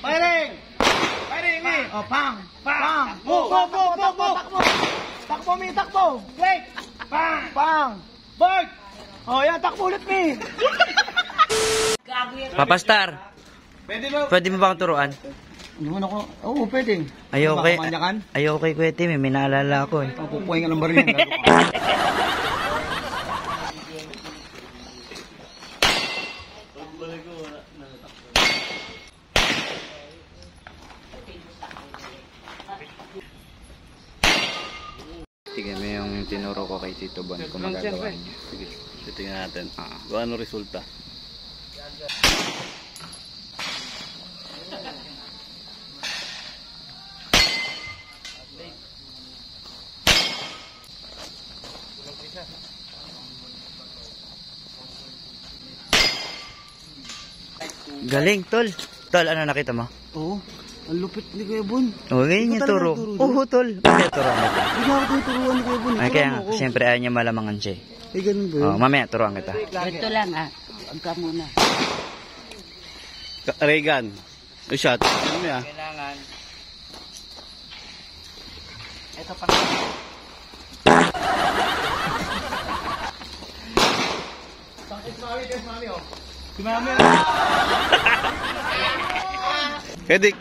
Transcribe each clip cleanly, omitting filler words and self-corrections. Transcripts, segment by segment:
Firing! Firing me! Oh, pang! Pang! Takbo, mi, takbo! Break! Pang! Pang! Bird! Oh, yan, takbo ulit, mi! Papastar, pwede mo ba akong turuan? Ano ako? Oo, pwede. Ayaw kay, Kamanyakan? ayaw kay Kuya Tim, may naalala ako eh. Pupuhay nga ng baril yan. Tignan mo yung tinuro ko kay Tito Bon kung magagawa niya. Sige, titingnan natin. Kung ano resulta. Galing, Tol. Tol, ano nakita mo? Oo. Ang lupit ni Kuya Bon. Oh, ganyan yung turo. Oo, Tol. Kaya turo mo. Hindi ako tayo turuan ni Kuya Bon. Ay, kaya nga, siyempre ayaw niya malamangan siya eh. Eh, ganun ba yun? Oh, mamaya, turuan kita. Ito lang Huwag ka muna. Regan. O shot. Ano niya? Kailangan. Ito pa. Si Mami. Kedik.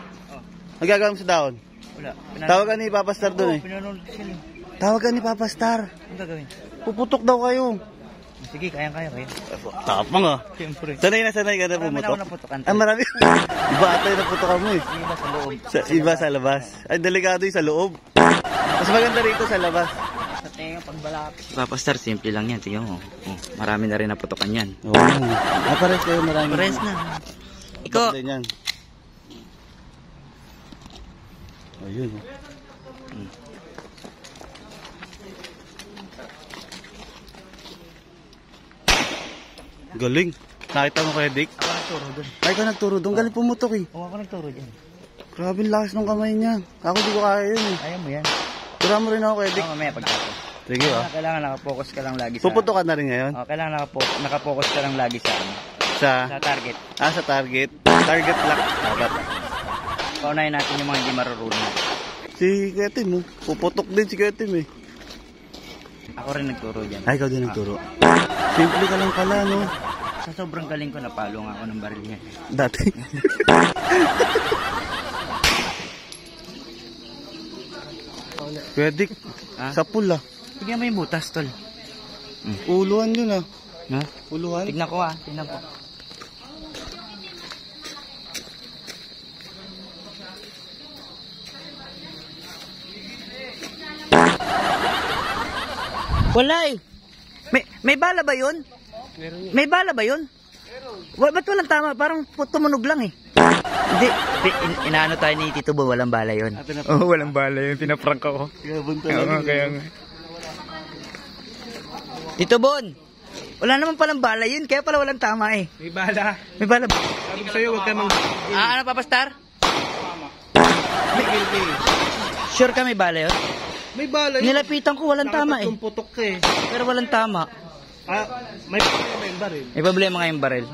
Ang gagawin mo sa daon? Wala. Tawagan ni Papa Star doon eh. Pinanood ko sila. Tawagan ni Papa Star. Ano gagawin? Puputok daw kayo. Sige, kaya. Tapang ah. Siyempre. Sanay na ka na Marami na pumutok. ako naputokan. Ah, marami. Iba ata yung naputokan mo eh. Iba sa loob. Iba sa labas. Ay, delikado yung sa loob. Mas maganda rito sa labas. Sa tenga, pagbalapit. Papa Star, simple lang yan. Tingnan mo. Oh, marami na rin naputokan yan. Oo. Pares kayo marami. Pares na. Iko. Yan. Ayun. Galing. Nakita mo kay Dick? Ako nagturo doon. Ay, ka nagturo doon. Galing pumutok eh. Oo, ako nagturo dyan. Grabe ang lakas ng kamay niya. Ako di ko kaya yun eh. Ayaw mo yan. Tura mo rin ako kay Dick. Oo, mamaya pagkatapos. Sige ah. Kailangan nakapokus ka lang lagi sa... Puputokan na rin ngayon? Oh, kailangan nakapokus ka lang lagi sa Sa target. sa target. Target lock. Dapat. Paunahin natin yung mga hindi marurunong. Si Ketim oh. Puputok din si Ketim eh. Ako rin nagturo dyan. Ay, ikaw din nagturo. Simple ka lang pala no. Sa sobrang galing ko, napalo nga ako ng baril niya. Dati. Pwede. Ha? Sa pool ah. Bigyan mo yung butas, Tol. Uluhan yun ah. Ha? Uluhan. Tignan ko tignan ko. Wala eh. May bala ba yun? May bala ba yun? Ba't walang tama? Parang tumunog lang eh. Hindi. Inaano tayo ni Tito Bo, walang bala yun. Oo, walang bala yun. Pinaprank ako. Kaya nga. Tito Bon, wala naman palang bala yun. Kaya pala walang tama eh. May bala. May bala ba? Sabi ko sa'yo, huwag ka mang... Ano Papa Star? Sure ka may bala yun? May bala yun. Nilapitan ko, walang tama eh. Nakapagtumputok ka eh. Pero walang tama. Ah, may problema yung baril. May problema nga yung baril.